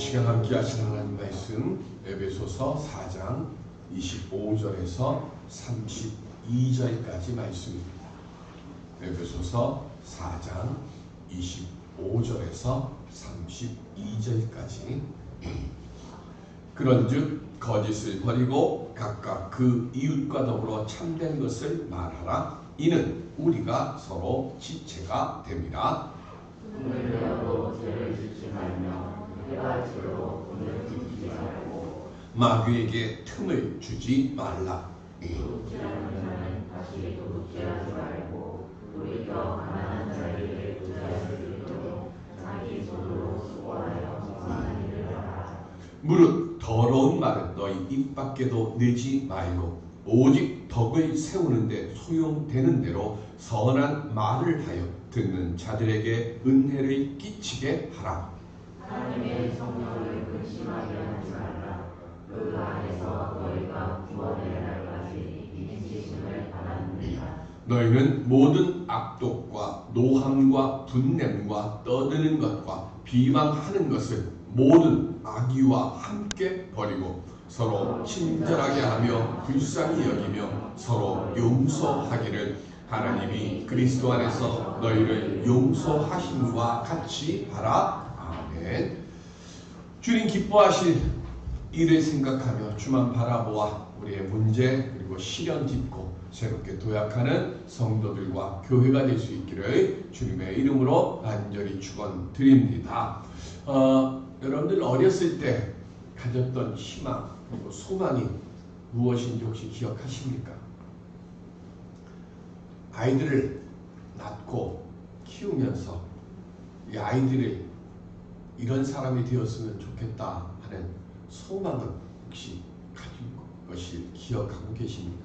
시간 함께 하신 하나님 말씀 에베소서 4장 25절에서 32절까지 말씀입니다. 에베소서 4장 25절에서 32절까지. 그런즉 거짓을 버리고 각각 그 이웃과 더불어 참된 것을 말하라. 이는 우리가 서로 지체가 됨이라. 눈을 내어도 죄를 짓지 말며 해가 지어도 돈을 짓지 말고 마귀에게 틈을 주지 말라. 도둑질하는 자는 다시 도둑질하지 말고 우리가 가난한 자에게 부자할 수 있도록 자기 손으로 수고하여 선한 일을 하라. 무릇 더러운 말은 너희 입 밖에도 내지 말고 오직 덕을 세우는데 소용되는 대로 선한 말을 하여 듣는 자들에게 은혜를 끼치게 하라. 하나님의 성령을 근심하게 하지 말라. 그 안에서 너희가 구원의 날까지 인치심을 받았느니라. 너희는 모든 악독과 노함과 분냄과 떠드는 것과 비방하는 것을 모든 악의와 함께 버리고 서로 친절하게 하며 불쌍히 여기며 서로 용서하기를 하나님이 그리스도 안에서 너희를 용서하심과 같이 하라. 아멘. 주님 기뻐하실 일을 생각하며 주만 바라보아 우리의 문제 그리고 시련 짚고 새롭게 도약하는 성도들과 교회가 될 수 있기를 주님의 이름으로 간절히 축원드립니다. 여러분들 어렸을 때 가졌던 희망 그리고 소망이 무엇인지 혹시 기억하십니까? 아이들을 낳고 키우면서 이 아이들을 이런 사람이 되었으면 좋겠다 하는 소망은 혹시 가진 것이 기억하고 계십니까?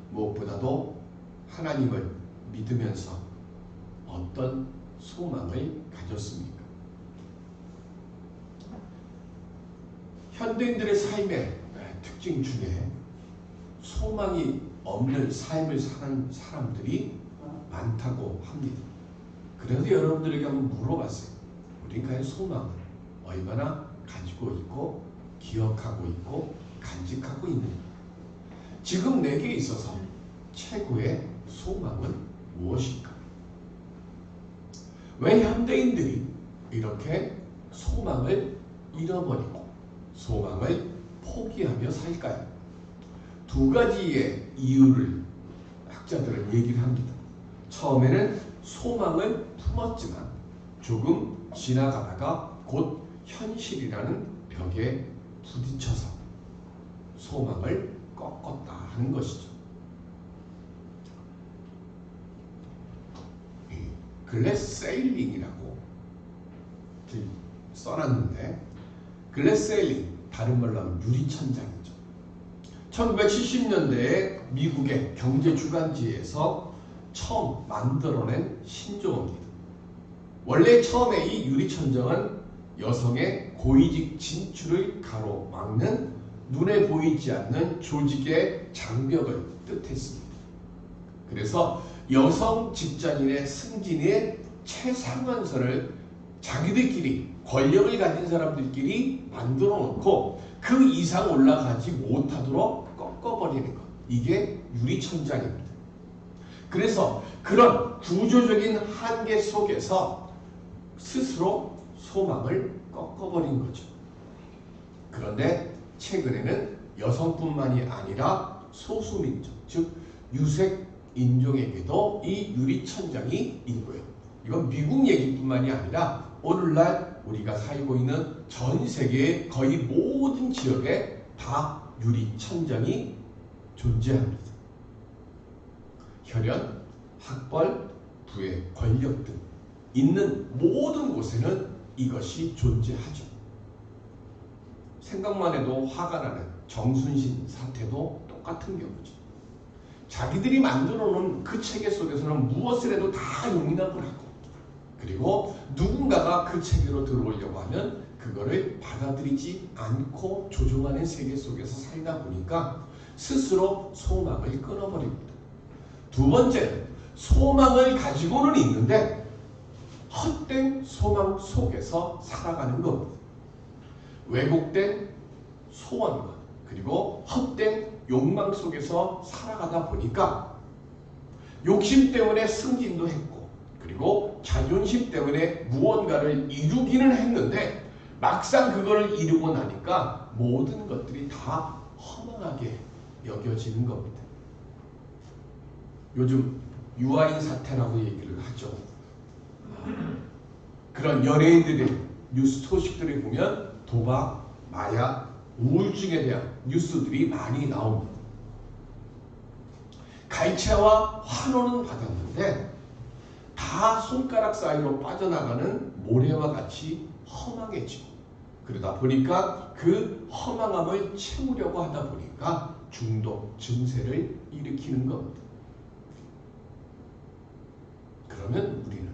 무엇보다도 하나님을 믿으면서 어떤 소망을 가졌습니까? 현대인들의 삶의 특징 중에 소망이 없는 삶을 사는 사람들이 많다고 합니다. 그래서 여러분들에게 한번 물어봤어요. 우리가의 소망을 얼마나 가지고 있고 기억하고 있고 간직하고 있는가? 지금 내게 있어서 최고의 소망은 무엇일까? 왜 현대인들이 이렇게 소망을 잃어버리고 소망을 포기하며 살까요? 두 가지의 이유를 학자들은 얘기를 합니다. 처음에는 소망을 품었지만 조금 지나가다가 곧 현실이라는 벽에 부딪혀서 소망을 꺾었다 하는 것이죠. 글래스세일링이라고 써놨는데 글래스세일링 다른 말로 하면 유리천장이죠. 1970년대에 미국의 경제주간지에서 처음 만들어낸 신조어입니다. 원래 처음에 이 유리천장은 여성의 고위직 진출을 가로막는 눈에 보이지 않는 조직의 장벽을 뜻했습니다. 그래서 여성 직장인의 승진의 최상한선을 자기들끼리 권력을 가진 사람들끼리 만들어 놓고 그 이상 올라가지 못하도록 꺾어버리는 것. 이게 유리천장입니다. 그래서 그런 구조적인 한계 속에서 스스로 소망을 꺾어버린 거죠. 그런데 최근에는 여성뿐만이 아니라 소수민족, 즉 유색인종에게도 이 유리천장이 있고요. 이건 미국 얘기뿐만이 아니라 오늘날 우리가 살고 있는 전 세계의 거의 모든 지역에 다 유리천장이 존재합니다. 혈연, 학벌, 부의 권력 등 있는 모든 곳에는 이것이 존재하죠. 생각만 해도 화가 나는 정순신 사태도 똑같은 경우죠. 자기들이 만들어 놓은 그 체계 속에서는 무엇을 해도 다 용납을 하고 그리고 누군가가 그 체계로 들어오려고 하면 그거를 받아들이지 않고 조종하는 세계 속에서 살다 보니까 스스로 소망을 끊어버립니다. 두 번째는 소망을 가지고는 있는데 헛된 소망 속에서 살아가는 겁니다. 왜곡된 소원과 그리고 헛된 욕망 속에서 살아가다 보니까 욕심 때문에 승진도 했고 그리고 자존심 때문에 무언가를 이루기는 했는데 막상 그걸 이루고 나니까 모든 것들이 다 허망하게 여겨지는 겁니다. 요즘 유아인 사태라고 얘기를 하죠. 그런 연예인들의 뉴스 소식들을 보면 도박, 마약, 우울증에 대한 뉴스들이 많이 나옵니다. 갈채와 환호는 받았는데 다 손가락 사이로 빠져나가는 모래와 같이 허망해지고 그러다 보니까 그 허망함을 채우려고 하다 보니까 중독 증세를 일으키는 겁니다. 그러면 우리는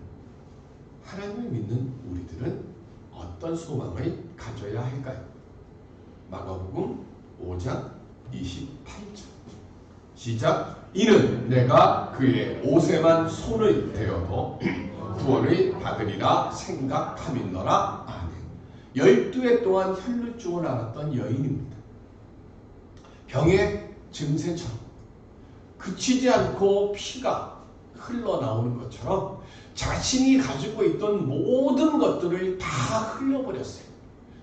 하나님을 믿는 우리들은 어떤 소망을 가져야 할까요? 마가복음 5장 28절 시작. 이는 내가 그의 옷에만 손을 대어도 구원을 받으리라 생각함이더라. 아멘. 12해 동안 혈루증을 앓았던 여인입니다. 병의 증세처럼 그치지 않고 피가 흘러나오는 것처럼 자신이 가지고 있던 모든 것들을 다 흘려버렸어요.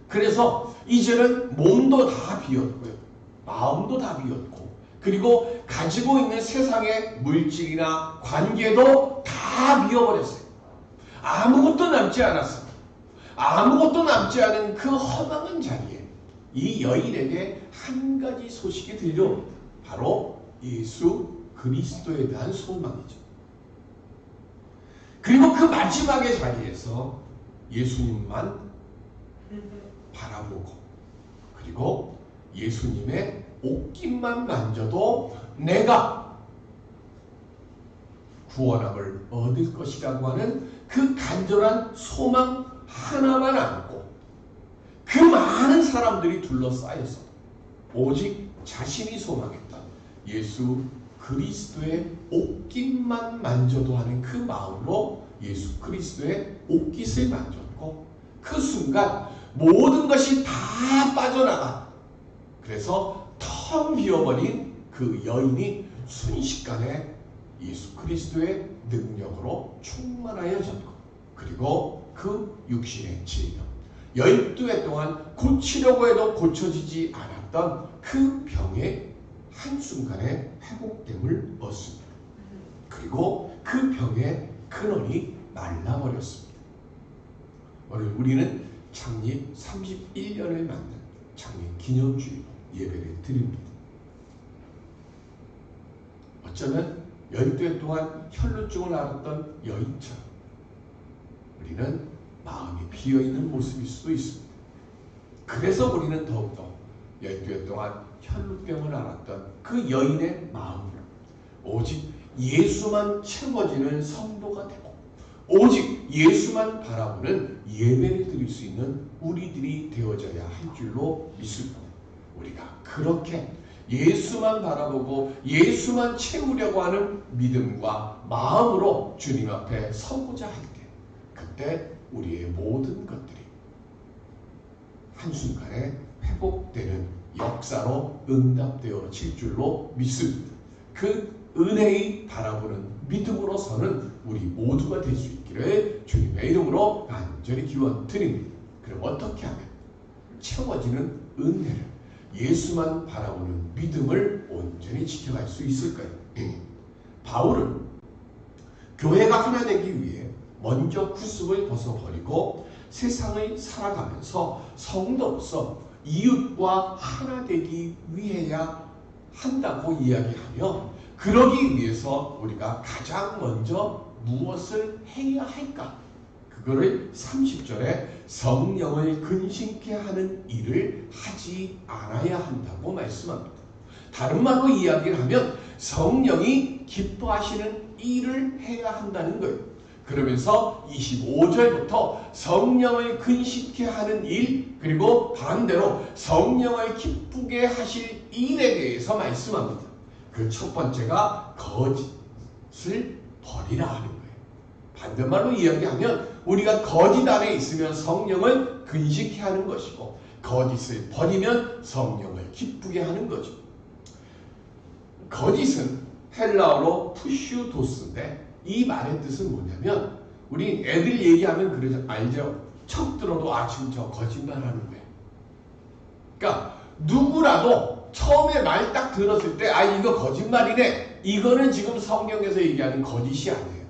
그래서 이제는 몸도 다 비었고요. 마음도 다 비었고 그리고 가지고 있는 세상의 물질이나 관계도 다 비워버렸어요. 아무것도 남지 않았어요. 아무것도 남지 않은 그 허망한 자리에 이 여인에게 한 가지 소식이 들려옵니다. 바로 예수 그리스도에 대한 소망이죠. 그리고 그 마지막의 자리에서 예수님만 바라보고 그리고 예수님의 옷깃만 만져도 내가 구원함을 얻을 것이라고 하는 그 간절한 소망 하나만 안고 그 많은 사람들이 둘러싸여서 오직 자신이 소망했던 예수 그리스도의 옷깃만 만져도 하는 그 마음으로 예수 그리스도의 옷깃을 만졌고 그 순간 모든 것이 다 빠져나가 그래서 텅 비어버린 그 여인이 순식간에 예수 그리스도의 능력으로 충만하여졌고 그리고 그 육신의 질병 12해 동안 고치려고 해도 고쳐지지 않았던 그 병의 한순간에 회복됨을 얻습니다. 그리고 그 병의 근원이 말라버렸습니다. 오늘 우리는 창립 31년을 맞는 창립 기념주의로 예배를 드립니다. 어쩌면 12해 동안 혈루증을 앓았던 여인처럼 우리는 마음이 비어있는 모습일 수도 있습니다. 그래서 우리는 더욱더 12해 동안 혈루병을 앓았던 그 여인의 마음으로 오직 예수만 채워지는 성도가 되고 오직 예수만 바라보는 예배를 드릴 수 있는 우리들이 되어져야 할 줄로 믿습니다. 우리가 그렇게 예수만 바라보고 예수만 채우려고 하는 믿음과 마음으로 주님 앞에 서고자 할 때 그때 우리의 모든 것들이 한순간에 회복되는 역사로 응답되어질 줄로 믿습니다. 그 은혜의 바라보는 믿음으로서는 우리 모두가 될 수 있기를 주님의 이름으로 간절히 기원 드립니다. 그럼 어떻게 하면 채워지는 은혜를 예수만 바라보는 믿음을 온전히 지켜갈 수 있을까요? 바울은 교회가 하나 되기 위해 먼저 구습을 벗어버리고 세상을 살아가면서 성도로서 이웃과 하나 되기 위해야 한다고 이야기하며 그러기 위해서 우리가 가장 먼저 무엇을 해야 할까? 그거를 30절에 성령을 근심케 하는 일을 하지 않아야 한다고 말씀합니다. 다른 말로 이야기를 하면 성령이 기뻐하시는 일을 해야 한다는 거예요. 그러면서 25절부터 성령을 근심케 하는 일 그리고 반대로 성령을 기쁘게 하실 일에 대해서 말씀합니다. 그 첫 번째가 거짓을 버리라 하는 거예요. 반대말로 이야기하면 우리가 거짓 안에 있으면 성령을 근식케 하는 것이고 거짓을 버리면 성령을 기쁘게 하는 거죠. 거짓은 헬라어로 푸슈도스인데 이 말의 뜻은 뭐냐면 우리 애들 얘기하면 그러죠. 알죠? 척 들어도 지금 저 거짓말하는 거예요. 그러니까 누구라도 처음에 말 딱 들었을 때 이거 거짓말이네. 이거는 지금 성경에서 얘기하는 거짓이 아니에요.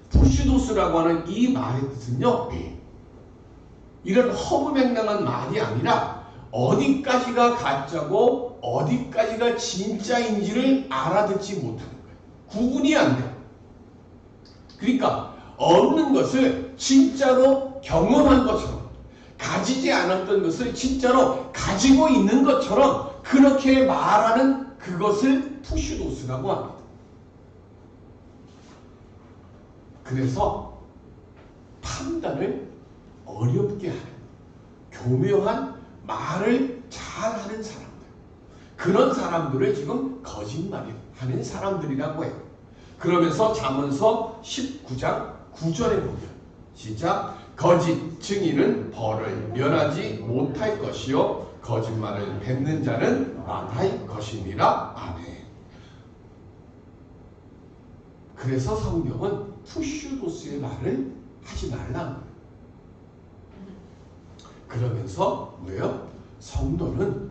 푸슈도스라고 하는 이 말의 뜻은요. 이런 허무맹랑한 말이 아니라 어디까지가 가짜고 어디까지가 진짜인지를 알아듣지 못하는 거예요. 구분이 안 돼요. 그러니까 없는 것을 진짜로 경험한 것처럼 가지지 않았던 것을 진짜로 가지고 있는 것처럼 그렇게 말하는 그것을 푸슈도스라고 합니다. 그래서 판단을 어렵게 하는 교묘한 말을 잘하는 사람들, 그런 사람들을 지금 거짓말을 하는 사람들이라고 해요. 그러면서 잠언서 19장 9절에 보면 시작. 거짓 증인은 벌을 면하지 못할 것이요 거짓말을 뱉는 자는 망할 것이니라. 아멘. 그래서 성경은 푸슈도스의 말을 하지 말라는 거예요. 그러면서 뭐예요? 성도는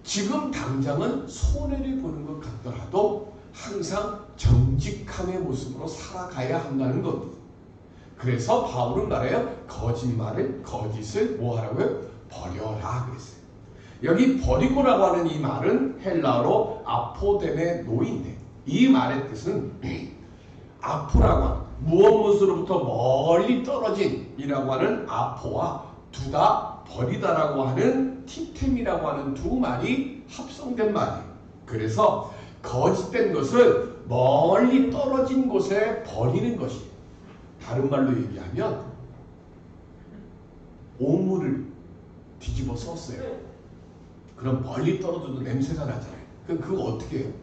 지금 당장은 손해를 보는 것 같더라도 항상 정직함의 모습으로 살아가야 한다는 겁니다. 그래서 바울은 말해요. 거짓을 뭐 하라고요? 버려라 그랬어요. 여기 버리고라고 하는 이 말은 헬라어로 아포데메노인데 이 말의 뜻은 아포라고 하는 무엇으로부터 멀리 떨어진 이라고 하는 아포와 두다 버리다라고 하는 티템이라고 하는 두 말이 합성된 말이에요. 그래서 거짓된 것을 멀리 떨어진 곳에 버리는 것이에요. 다른 말로 얘기하면 오물을 뒤집어 썼어요. 그럼 멀리 떨어져도 냄새가 나잖아요. 그럼 그거 어떻게 해요?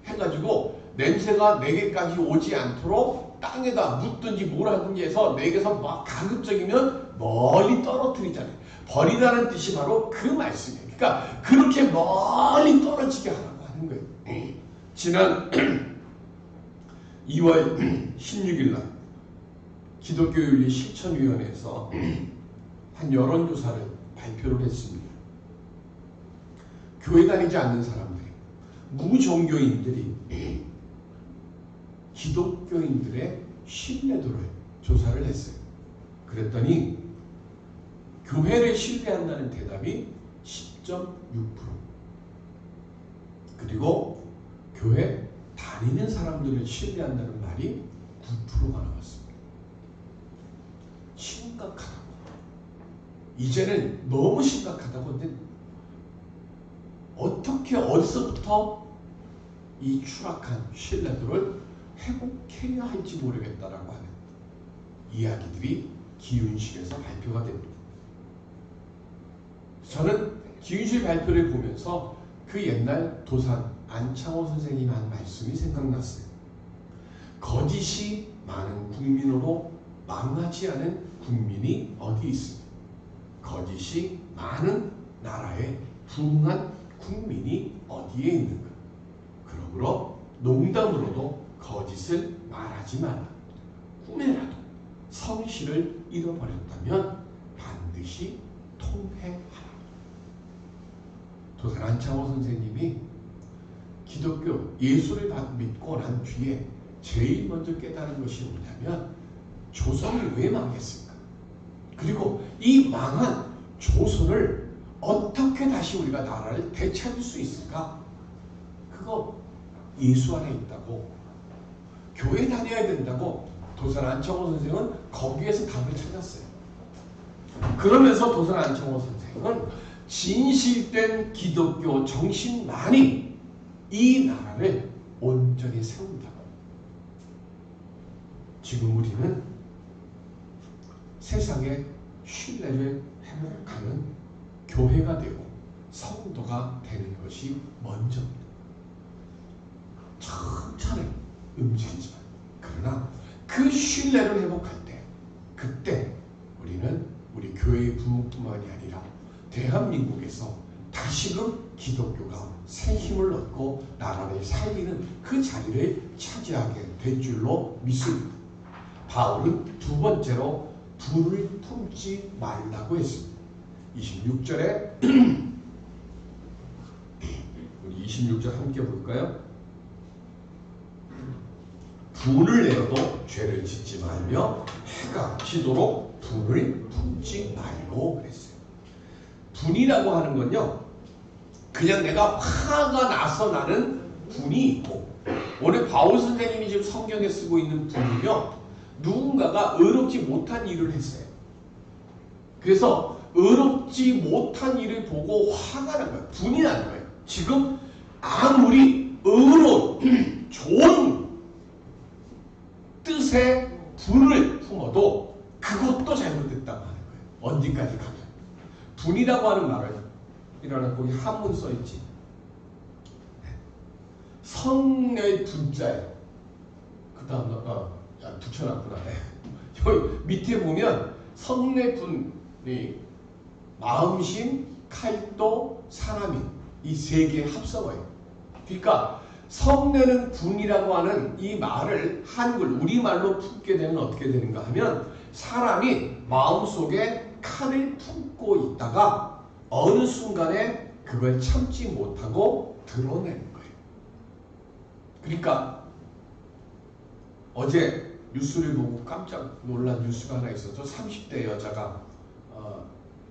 해가지고 냄새가 내게까지 오지 않도록 땅에다 묻든지 뭘 하든지 해서 내게서 막 가급적이면 멀리 떨어뜨리잖아요. 버리다는 뜻이 바로 그 말씀이에요. 그러니까 그렇게 멀리 떨어지게 하라고 하는 거예요. 지난 2월 16일 날 기독교윤리 실천위원회에서 한 여론조사를 발표를 했습니다. 교회 다니지 않는 사람들이, 무종교인들이 기독교인들의 신뢰도를 조사를 했어요. 그랬더니 교회를 신뢰한다는 대답이 10.6%, 그리고 교회 다니는 사람들을 신뢰한다는 말이 9%가 나왔습니다. 심각하다고. 이제는 너무 심각하다고. 근데 어떻게 어디서부터 이 추락한 신뢰도를 회복해야 할지 모르겠다라고 하는 이야기들이 기윤실에서 발표가 됩니다. 저는 기윤실 발표를 보면서 그 옛날 도산 안창호 선생님이 한 말씀이 생각났어요. 거짓이 많은 국민으로 망하지 않은 국민이 어디 있습니까? 거짓이 많은 나라에 부흥한 국민이 어디에 있는가? 그러므로 농담으로도 거짓을 말하지 마라. 꿈에라도 성실을 잃어버렸다면 반드시 통회하라. 도산 안창호 선생님이 기독교 예수를 믿고 난 뒤에 제일 먼저 깨달은 것이 뭐냐면 조선이 왜 망했을까? 그리고 이 망한 조선을 어떻게 다시 우리가 나라를 되찾을 수 있을까? 그거 예수 안에 있다고, 교회 다녀야 된다고 도산 안창호 선생은 거기에서 답을 찾았어요. 그러면서 도산 안창호 선생은 진실된 기독교 정신만이 이 나라를 온전히 세운다. 지금 우리는 세상의 신뢰를 회복하는 교회가 되고 성도가 되는 것이 먼저입니다. 천천히 움직이지만, 그러나 그 그 신뢰를 회복할 때 그때 우리는 우리 교회의 부흥뿐만이 아니라 대한민국에서 다시금 기독교가 새 힘을 얻고 나라를 살리는 그 자리를 차지하게 될 줄로 믿습니다. 바울은 두 번째로 분을 품지 말라고 했습니다. 26절에 우리 26절 함께 볼까요? 분을 내어도 죄를 짓지 말며 해가 지도록 분을 품지 말고 그랬어요. 분이라고 하는 건요, 그냥 내가 화가 나서 나는 분이 있고, 오늘 바울 선생님이 지금 성경에 쓰고 있는 분은요, 누군가가 의롭지 못한 일을 했어요. 그래서 의롭지 못한 일을 보고 화가 난 거예요. 분이 난 거예요. 지금 아무리 의로운 좋은 뜻의 분을 품어도 그것도 잘못됐다고 하는 거예요. 언제까지 가면. 분이라고 하는 말을 이라는 거기 한문 써있지. 성의 분자예요. 그 다음 붙여놨구나. 여기 밑에 보면 성의 분이 마음심, 칼도, 사람이 이 세 개의 합성어예요. 그러니까 성내는 분이라고 하는 이 말을 한글 우리말로 품게 되면 어떻게 되는가 하면 사람이 마음속에 칼을 품고 있다가 어느 순간에 그걸 참지 못하고 드러내는 거예요. 그러니까 어제 뉴스를 보고 깜짝 놀란 뉴스가 하나 있었죠. 30대 여자가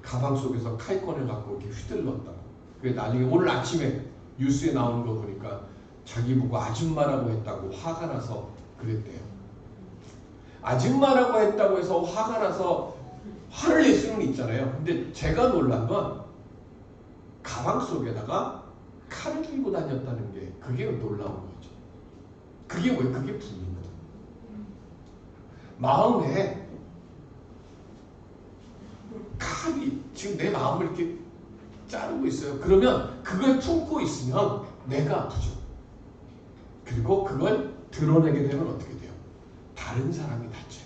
가방 속에서 칼 꺼내갖고 이렇게 휘둘렀다고. 그래 나중에 오늘 아침에 뉴스에 나오는 거 보니까 자기 보고 아줌마라고 했다고 화가 나서 그랬대요. 아줌마라고 했다고 해서 화가 나서 화를 낼 수는 있잖아요. 근데 제가 놀란 건 가방 속에다가 칼을 들고 다녔다는 게 그게 놀라운 거죠. 그게 왜 그게 분인 거죠. 마음에 칼이 지금 내 마음을 이렇게 자르고 있어요. 그러면 그걸 품고 있으면 내가 아프죠. 그리고 그걸 드러내게 되면 어떻게 돼요? 다른 사람이 다쳐요.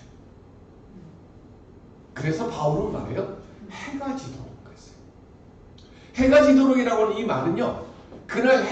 그래서 바울은 말해요. 해가 지도록 그랬어요. 해가 지도록이라고 하는 이 말은요. 그날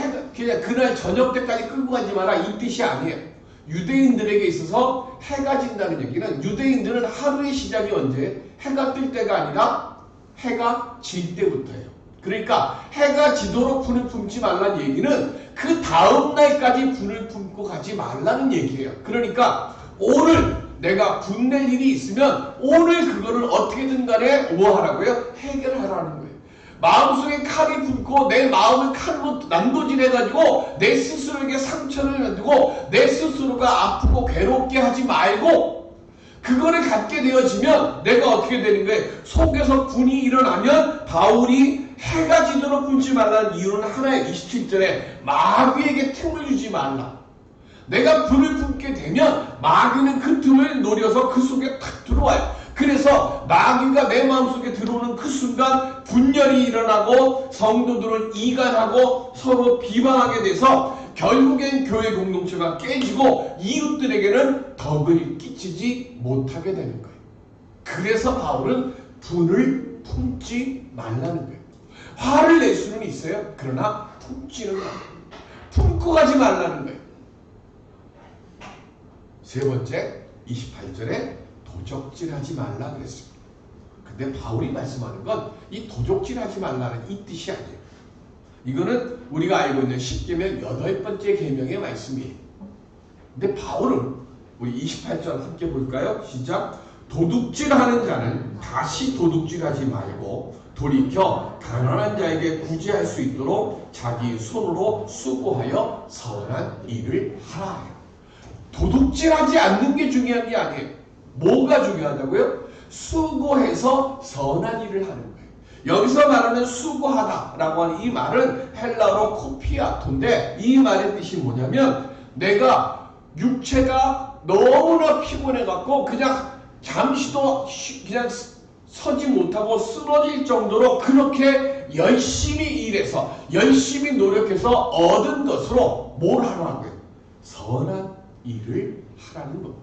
저녁 때까지 끌고 가지 마라 이 뜻이 아니에요. 유대인들에게 있어서 해가 진다는 얘기는 유대인들은 하루의 시작이 언제? 해가 뜰 때가 아니라 해가 질 때부터예요. 그러니까 해가 지도록 분을 품지 말라는 얘기는 그 다음 날까지 분을 품고 가지 말라는 얘기예요. 그러니까 오늘 내가 분낼 일이 있으면 오늘 그거를 어떻게든 간에 뭐 하라고요? 해결하라는 거예요. 마음속에 칼이 품고 내 마음을 칼로 난도질해가지고 내 스스로에게 상처를 만들고 내 스스로가 아프고 괴롭게 하지 말고 그거를 갖게 되어지면 내가 어떻게 되는 거예요? 속에서 분이 일어나면 바울이 해가 지도록 품지 말라는 이유는 하나의 27절에 마귀에게 틈을 주지 말라. 내가 분을 품게 되면 마귀는 그 틈을 노려서 그 속에 탁 들어와요. 그래서 마귀가 내 마음속에 들어오는 그 순간 분열이 일어나고 성도들을 이간하고 서로 비방하게 돼서 결국엔 교회 공동체가 깨지고 이웃들에게는 덕을 끼치지 못하게 되는 거예요. 그래서 바울은 분을 품지 말라는 거예요. 화를 낼 수는 있어요. 그러나 품지는 말아요. 품고 가지 말라는 거예요. 세 번째 28절에 도적질하지 말라 그랬습니다. 근데 바울이 말씀하는 건 이 도적질하지 말라는 이 뜻이 아니에요. 이거는 우리가 알고 있는 십계명 8번째 계명의 말씀이에요. 근데 바울은 우리 28절 함께 볼까요? 시작. 도둑질하는 자는 다시 도둑질하지 말고 돌이켜 가난한 자에게 구제할 수 있도록 자기 손으로 수고하여 선한 일을 하라. 도둑질하지 않는 게 중요한 게 아니에요. 뭐가 중요하다고요? 수고해서 선한 일을 하는 거예요. 여기서 말하는 수고하다라고 하는 이 말은 헬라어로 코피아토인데 이 말의 뜻이 뭐냐면 내가 육체가 너무나 피곤해갖고 그냥 잠시도 그냥 서지 못하고 쓰러질 정도로 그렇게 열심히 일해서 열심히 노력해서 얻은 것으로 뭘 하라는 거예요? 선한 일을 하라는 겁니다.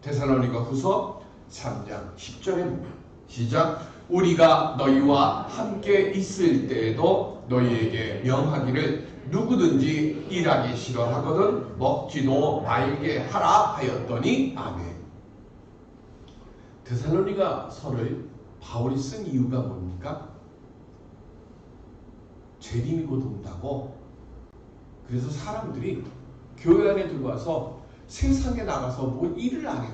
데살로니가후서 3장 10절에 보면 시작. 우리가 너희와 함께 있을 때에도 너희에게 명하기를 누구든지 일하기 싫어하거든 먹지도 말게 하라 하였더니 아멘. 데살로니가서를 바울이 쓴 이유가 뭡니까? 재림이 곧 온다고. 그래서 사람들이 교회 안에 들어와서 세상에 나가서 뭐 일을 안 해.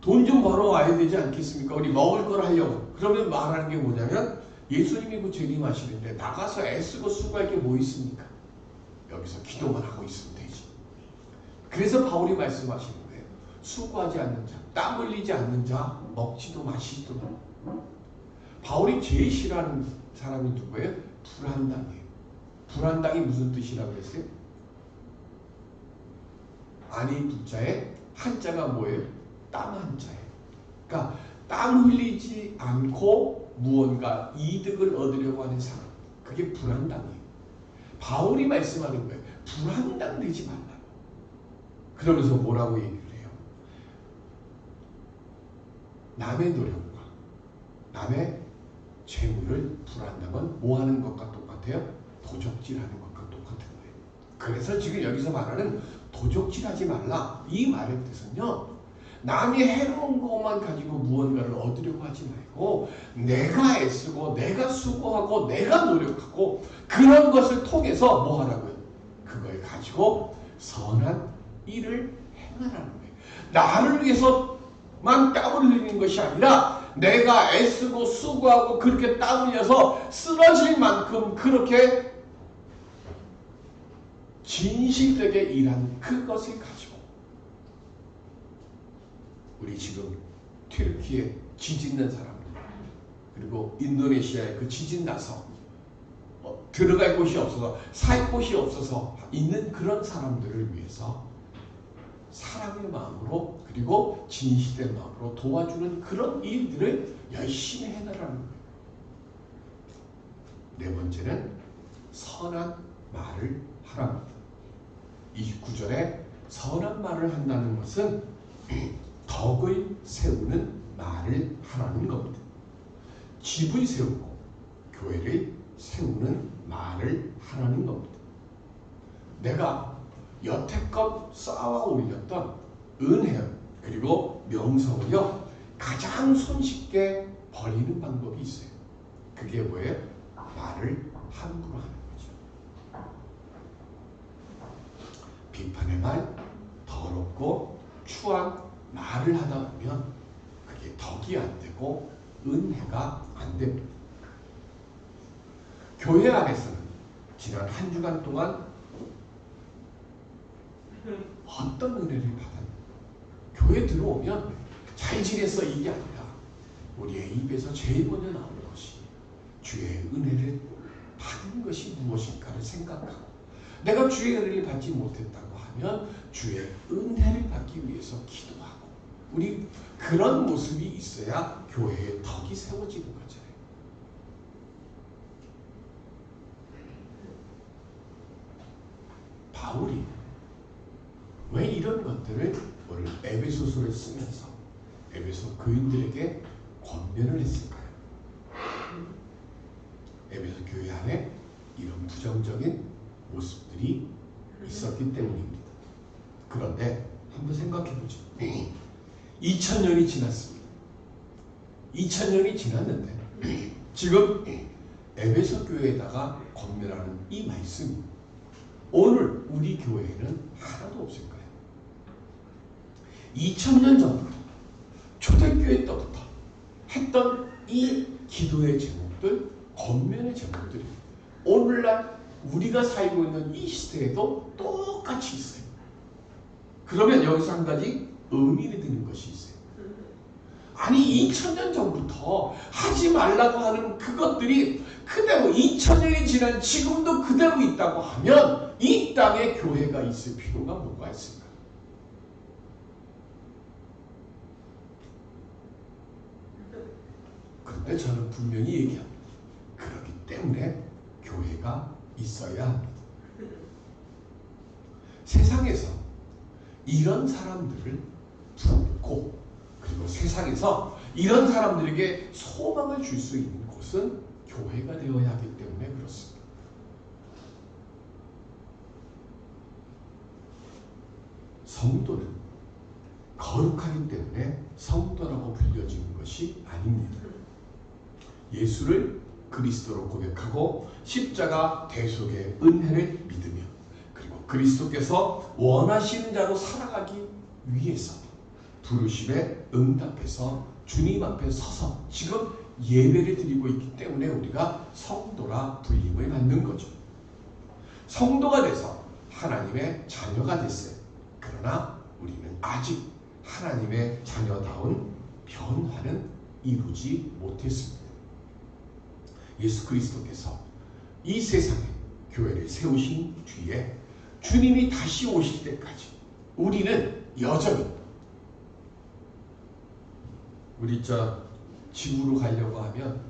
돈 좀 벌어와야 되지 않겠습니까? 우리 먹을 걸 하려고. 그러면 말하는 게 뭐냐면 예수님이 그 재림하시는데 나가서 애쓰고 수고할 게 뭐 있습니까? 여기서 기도만 하고 있으면 되지. 그래서 바울이 말씀하시는 거예요. 수고하지 않는 자, 땀 흘리지 않는 자, 먹지도 마시지도 마. 바울이 제일 싫어하는 사람이 누구예요? 불안당이에요. 불안당이 무슨 뜻이라고 그랬어요? 아니 부자에 한자가 뭐예요? 땀 한자예요. 그러니까 땀 흘리지 않고 무언가 이득을 얻으려고 하는 사람. 그게 불안당이에요. 바울이 말씀하는 거예요. 불안당 되지 말라고. 그러면서 뭐라고 얘기를 해요? 남의 노력과 남의 재물을 불안당은 뭐 하는 것과 똑같아요? 도적질하는 것과 똑같은 거예요. 그래서 지금 여기서 말하는 도적질하지 말라. 이 말의 뜻은요. 남이 해로운 것만 가지고 무언가를 얻으려고 하지 말고 내가 애쓰고 내가 수고하고 내가 노력하고 그런 것을 통해서 뭐 하라고요? 그걸 가지고 선한 일을 행하라는 거예요. 나를 위해서만 땀을 흘리는 것이 아니라 내가 애쓰고 수고하고 그렇게 땀 흘려서 쓰러질 만큼 그렇게 진실되게 일한 그것을 가지고 우리 지금 튀르키예 지진 난 사람들 그리고 인도네시아에 그 지진 나서 들어갈 곳이 없어서 살 곳이 없어서 있는 그런 사람들을 위해서 사랑의 마음으로 그리고 진실된 마음으로 도와주는 그런 일들을 열심히 해나가는 거예요. 네 번째는 선한 말을 하랍니다. 29절에 선한 말을 한다는 것은 덕을 세우는 말을 하라는 겁니다. 집을 세우고 교회를 세우는 말을 하라는 겁니다. 내가 여태껏 쌓아 올렸던 은혜 그리고 명성을요 가장 손쉽게 버리는 방법이 있어요. 그게 뭐예요? 말을 함부로 하는 거죠. 비판의 말, 더럽고 추한 말을 하다 보면 그게 덕이 안 되고 은혜가 안 됩니다. 교회 안에서는 지난 한 주간 동안 어떤 은혜를 받았나? 교회 들어오면 잘 지냈어 이게 아니라 우리의 입에서 제일 먼저 나오는 것이 주의 은혜를 받은 것이 무엇인가를 생각하고 내가 주의 은혜를 받지 못했다고 하면 주의 은혜를 받기 위해서 기도하고 우리 그런 모습이 있어야 교회의 덕이 세워지는 거잖아요. 바울이 왜 이런 것들을 오늘 에베소서를 쓰면서 에베소 교인들에게 권면을 했을까요? 에베소 교회 안에 이런 부정적인 모습들이 있었기 때문입니다. 그런데 한번 생각해 보죠. 2000년이 지났습니다. 2000년이 지났는데 지금 에베소 교회에다가 권면하는 이 말씀이 오늘 우리 교회에는 하나도 없을까요? 2000년 전부터 초대교회 때부터 했던 이 기도의 제목들, 권면의 제목들이 오늘날 우리가 살고 있는 이 시대에도 똑같이 있어요. 그러면 여기서 한 가지 의미를 드는 것이 있어요. 아니 2000년 전부터 하지 말라고 하는 그것들이 그대로 2000년이 지난 지금도 그대로 있다고 하면 이 땅에 교회가 있을 필요가 뭐가 있을까? 그런데 저는 분명히 얘기합니다. 그렇기 때문에 교회가 있어야 합니다. 세상에서 이런 사람들을 품고 그리고 세상에서 이런 사람들에게 소망을 줄 수 있는 곳은 교회가 되어야 하기 때문에 그렇습니다. 성도는 거룩하기 때문에 성도라고 불려지는 것이 아닙니다. 예수를 그리스도로 고백하고 십자가 대속의 은혜를 믿으며 그리고 그리스도께서 원하시는 자로 살아가기 위해서 부르심에 응답해서 주님 앞에 서서 지금 예배를 드리고 있기 때문에 우리가 성도라 불림을 받는 거죠. 성도가 돼서 하나님의 자녀가 됐어요. 그러나 우리는 아직 하나님의 자녀다운 변화는 이루지 못했습니다. 예수 그리스도께서 이 세상에 교회를 세우신 뒤에 주님이 다시 오실 때까지 우리는 여전히 우리 지구로 가려고 하면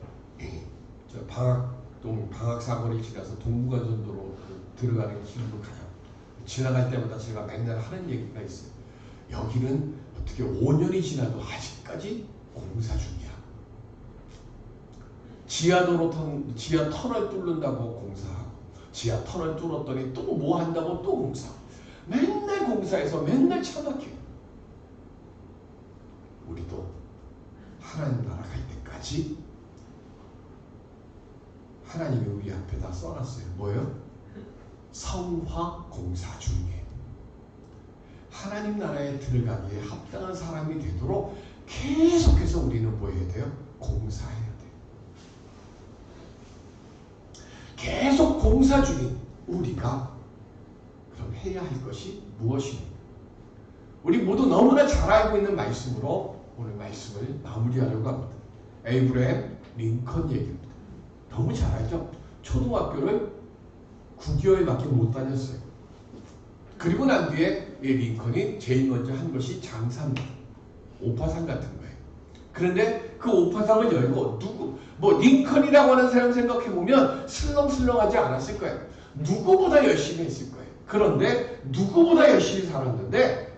방학 사거리를 지나서 동부간선도로 들어가는 길로 가요. 지나갈 때마다 제가 맨날 하는 얘기가 있어요. 여기는 어떻게 5년이 지나도 아직까지 공사 중이야. 지하 터널 뚫는다고 공사하고 지하 터널 뚫었더니 또 뭐 한다고 또 공사. 맨날 공사해서 맨날 차 막혀요. 우리도 하나님 나라 갈 때까지 하나님이 우리 앞에다 써놨어요. 뭐예요? 성화 공사 중에 하나님 나라에 들어가기에 합당한 사람이 되도록 계속해서 우리는 뭐 해야 돼요? 공사해야 돼요. 계속 공사 중인 우리가 그럼 해야 할 것이 무엇입니까? 우리 모두 너무나 잘 알고 있는 말씀으로 오늘 말씀을 마무리하려고 합니다. 에이브러햄 링컨 얘기입니다. 너무 잘 알죠? 초등학교를 9개월밖에 못 다녔어요. 그리고 난 뒤에 이 링컨이 제일 먼저 한 것이 장사입니다. 오파상 같은 거예요. 그런데 그 오파상을 열고 링컨이라고 하는 사람 생각해보면 슬렁슬렁하지 않았을 거예요. 누구보다 열심히 했을 거예요. 그런데 누구보다 열심히 살았는데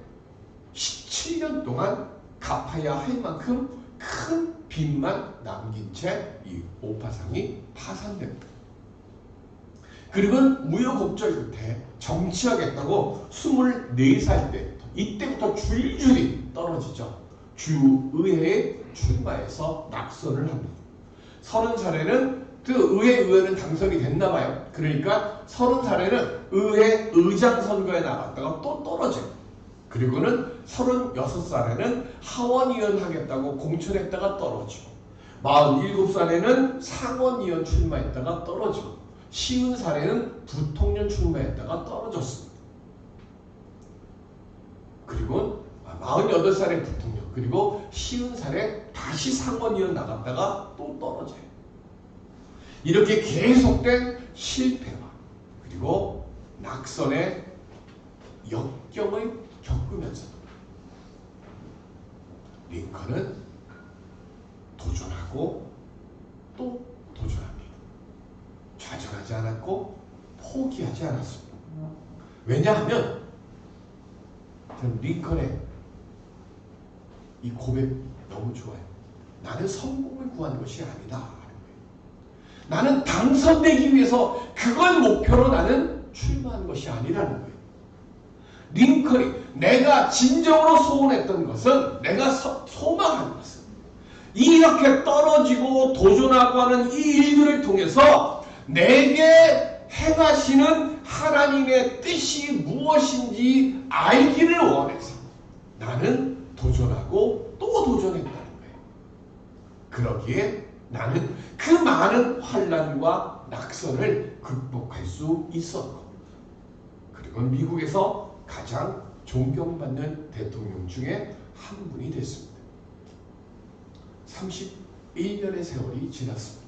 17년 동안 갚아야 할 만큼 큰 빚만 남긴 채 이 오파상이 파산됩니다. 그리고 우여곡절 끝에 정치하겠다고 24살 때부터 이때부터 줄줄이 떨어지죠. 주의회에 출마해서 낙선을 합니다. 30살에는 그 의회는 당선이 됐나 봐요. 그러니까 30살에는 의회 의장 선거에 나갔다가 또 떨어져요. 그리고는 36살에는 하원의원 하겠다고 공천했다가 떨어지고 47살에는 상원의원 출마했다가 떨어지고 50살에는 부통령 출마했다가 떨어졌습니다. 그리고 48살에 부통령 그리고 50살에 다시 상원의원 나갔다가 또 떨어져요. 이렇게 계속된 실패와 그리고 낙선의 역경을 겪으면서 링컨은 도전하고 또 도전합니다. 좌절하지 않았고 포기하지 않았습니다. 왜냐하면 저는 링컨의 이 고백 너무 좋아요. 나는 성공을 구한 것이 아니다. 나는 당선되기 위해서 그걸 목표로 나는 출마한 것이 아니라는 거예요. 링컨이 내가 진정으로 소원했던 것은 내가 소망한 것은 이렇게 떨어지고 도전하고 하는 이 일들을 통해서 내게 행하시는 하나님의 뜻이 무엇인지 알기를 원해서 나는 도전하고 또 도전했다는 거예요. 그러기에 나는 그 많은 환난과 낙선을 극복할 수 있었고 그리고 미국에서 가장 존경받는 대통령 중에 한 분이 됐습니다. 31년의 세월이 지났습니다.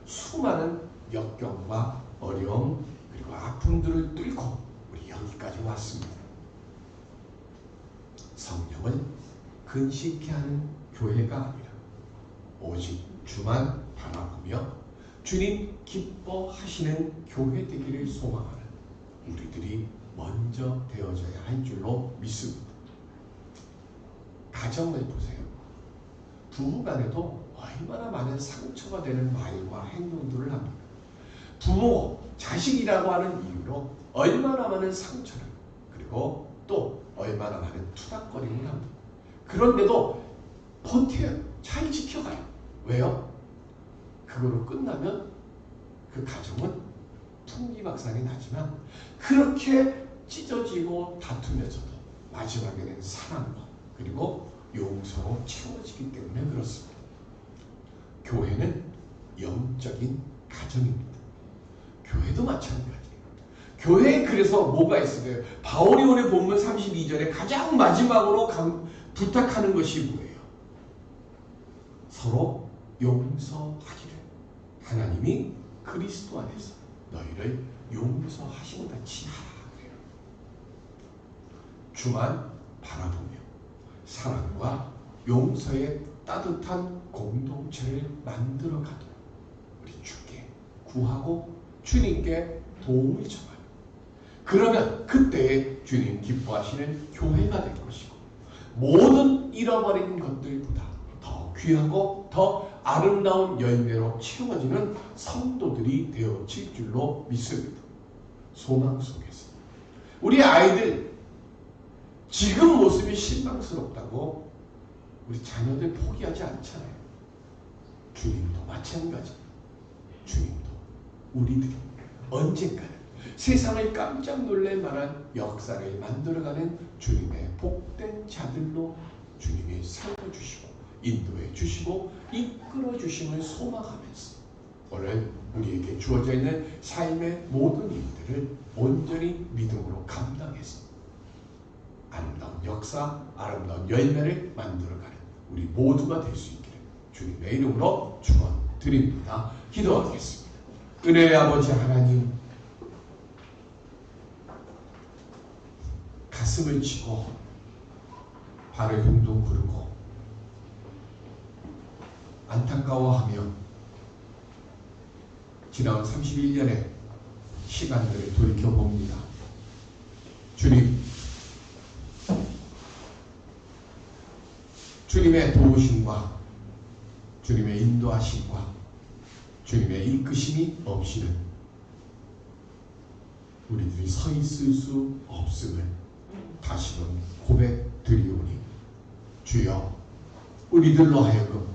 수많은 역경과 어려움 그리고 아픔들을 뚫고 우리 여기까지 왔습니다. 성령을 근심케 하는 교회가 아니라 오직 주만 바라보며 주님 기뻐하시는 교회 되기를 소망하는 우리들이 먼저 되어져야 할 줄로 믿습니다. 가정을 보세요. 부부간에도 얼마나 많은 상처가 되는 말과 행동들을 합니다. 부모, 자식이라고 하는 이유로 얼마나 많은 상처를, 그리고 또 얼마나 많은 투닥거림을 합니다. 그런데도 버텨요. 잘 지켜가요. 왜요? 그거로 끝나면 그 가정은 풍기박산이 나지만 그렇게 찢어지고 다투면서도 마지막에는 사랑과 그리고 용서로 채워지기 때문에 그렇습니다. 교회는 영적인 가정입니다. 교회도 마찬가지예요. 교회에 그래서 뭐가 있어요? 바울이 오늘 본문 32절에 가장 마지막으로 부탁하는 것이 뭐예요? 서로 용서하기를. 하나님이 그리스도 안에서 너희를 용서하신 것 같이 하라 그래요. 주만 바라보며 사랑과 용서의 따뜻한 공동체를 만들어 가도록 우리 주께 구하고 주님께 도움을 청하며, 그러면 그때에 주님 기뻐하시는 교회가 될 것이고 모든 잃어버린 것들보다 더 귀하고 더 아름다운 열매로 채워지는 성도들이 되어질 줄로 믿습니다. 소망 속에서 우리 아이들 지금 모습이 실망스럽다고 우리 자녀들 포기하지 않잖아요. 주님도 마찬가지. 주님도 우리들이 언젠가는 세상을 깜짝 놀랄 만한 역사를 만들어가는 주님의 복된 자들로 주님이 살려주시고 인도해 주시고 이끌어 주심을 소망하면서 오늘 우리에게 주어져 있는 삶의 모든 일들을 온전히 믿음으로 감당해서 아름다운 역사, 아름다운 열매를 만들어가는 우리 모두가 될 수 있기를 주님의 이름으로 축원드립니다. 기도하겠습니다. 은혜의 아버지 하나님, 가슴을 치고 발을 둥둥 구르고 안타까워하며 지난 31년의 시간들을 돌이켜봅니다. 주님, 주님의 도우심과 주님의 인도하심과 주님의 이끄심이 없이는 우리들이 서 있을 수 없음을 다시금 고백드리오니, 주여 우리들로 하여금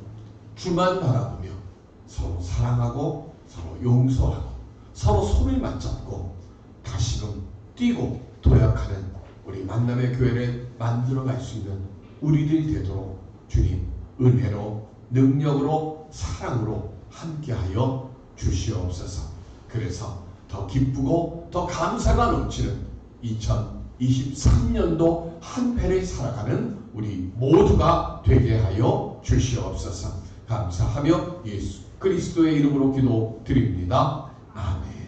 주만 바라보며 서로 사랑하고 서로 용서하고 서로 손을 맞잡고 다시금 뛰고 도약하는 우리 만남의 교회를 만들어갈 수 있는 우리들이 되도록 주님 은혜로 능력으로 사랑으로 함께하여 주시옵소서. 그래서 더 기쁘고 더 감사가 넘치는 2023년도 한 해를 살아가는 우리 모두가 되게 하여 주시옵소서. 감사하며 예수 그리스도의 이름으로 기도드립니다. 아멘.